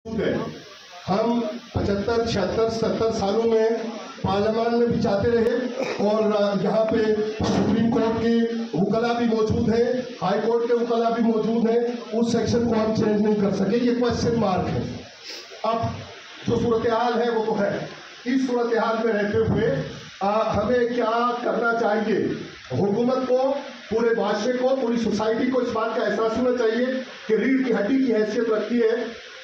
ہم 75, 76, 70 سالوں میں پارلیمان میں بھی جاتے رہے اور یہاں پہ سپریم کورٹ کے وکلاء بھی موجود ہیں, ہائی کورٹ کے وکلاء بھی موجود ہیں. اس سیکشن کو ہم چینج نہیں کر سکے, یہ کوشچن مارک ہے. اب جو صورتحال ہے وہ تو ہے. اس صورتحال میں رہتے ہوئے ہمیں کیا کرنا چاہیے؟ حکومت کو, پورے معاشرے کو, پوری سوسائٹی کو اس بات کا احساس ہونا چاہیے کہ ریڑھ کی ہڈی کی حیثیت رکھتی ہے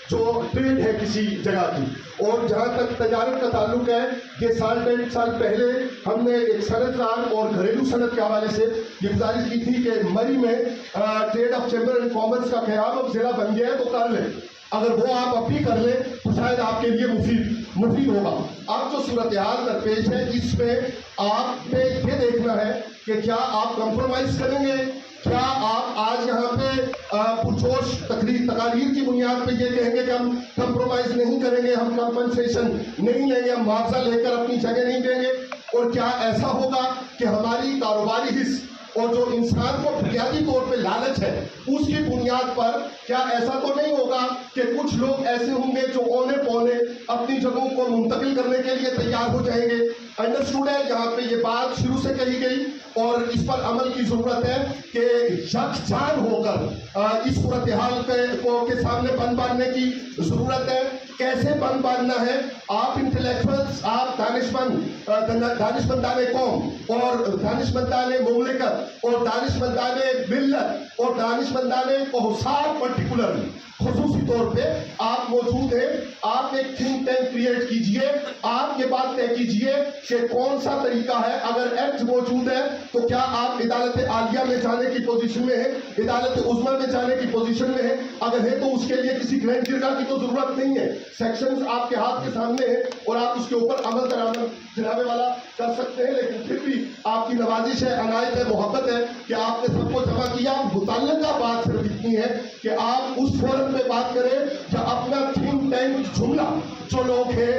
جو ٹریڈ ہے کسی جگہ کی. اور جہاں تک تجارت کا تعلق ہے, یہ سال 1.5 سال پہلے ہم نے ایک صنعت کار اور گھریلو صنعت کے حوالے سے یہ گزارش کی تھی کہ مری میں trade of chamber and commerce کا قیام اب ضلع بن گیا ہے تو کر لیں. اگر وہ آپ اب بھی کر لیں تو شاید آپ کے لیے مفید ہوگا. اب جو صورتحال درپیش ہے اس میں آپ نے یہ دیکھنا ہے کہ کیا آپ کمپرومائز کریں گے, کیا آپ آج یہاں پہ پرجوش تقاریر کی بنیاد پہ یہ کہیں گے کہ ہم کمپرومائز نہیں کریں گے, ہم کمپنسیشن نہیں لیں گے, ہم معاوضہ لے کر اپنی جگہ نہیں دیں گے؟ اور کیا ایسا ہوگا کہ ہماری کاروباری حص اور جو انسان کو بنیادی طور پہ لالچ ہے اس کی بنیاد پر کیا ایسا تو نہیں ہوگا کہ کچھ لوگ ایسے ہوں گے جو اونے پونے اپنی جگہوں کو منتقل کرنے کے لیے تیار ہو جائیں گے؟ انڈرسٹوڈ ہے, یہاں پہ یہ بات شروع سے کہی گئی اور اس پر عمل کی ضرورت ہے کہ یکجان ہو کر اس صورتحال کے سامنے بند باندھنے کی ضرورت ہے. کیسے بند باندھنا ہے؟ آپ انٹلیکچوئلز, آپ دانشمندان قوم اور دانشمندان مملکت اور دانشمندان ملت اور دانشمندان کوثار پرٹیکولرلی خصوصی طور پہ آپ موجود ہیں. آپ ایک تھنک ٹینک کریٹ کیجئے, آپ یہ بات طے کیجئے کہ کون سا طریقہ ہے. اگر ایکٹ موجود ہے تو کیا آپ عدالت عالیہ میں جانے کی پوزیشن میں ہیں, عدالت عظمیٰ میں جانے کی پوزیشن میں ہیں؟ اگر ہے تو اس کے لیے کسی گرینڈ جرگہ کی تو ضرورت نہیں ہے. سیکشنز آپ کے ہاتھ کے سامنے ہیں اور آپ اس کے اوپر عمل درآمد جناب والا کر سکتے ہیں. لیکن پھر بھی آپ کی نوازش ہے, عنایت ہے, محبت ہے کہ آپ نے سب کو جمع کیا. متعلقہ بات صرف اتنی ہے کہ آپ اس فورم پہ بات کریں یا اپنا تھنک ٹینک جملہ جو لوگ ہیں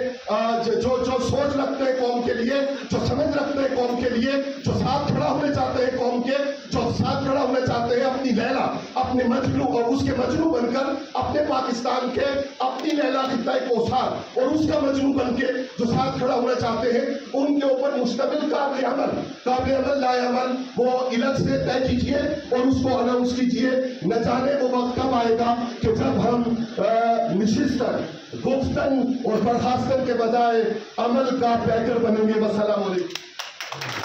جو سوچ رکھتے ہیں قوم کے لیے, جو سمجھ رکھتے ہیں قوم کے لیے, جو ساتھ کھڑا ہونے چاہتے ہیں قوم کے, جو ساتھ کھڑا ہونے چاہتے ہیں اپنی لیلا, اپنے مجنو اور اس کے مجنو بن کر اپنے پاکستان کے, اپنی لیلا خطہ کوثار اور اس کا مجنو بن کے جو ساتھ کھڑا ہونا چاہتے ہیں, ان کے اوپر مشتمل قابل عمل لائے عمل وہ الگ سے طے کیجئے اور اس کو اناؤنس کیجئے. نہ جانے وہ وقت کب آئے گا کہ جب ہم نشستن, گفتن اور برخاستن کے بجائے عمل کا پیکر بنیں گے. والسلام علیکم.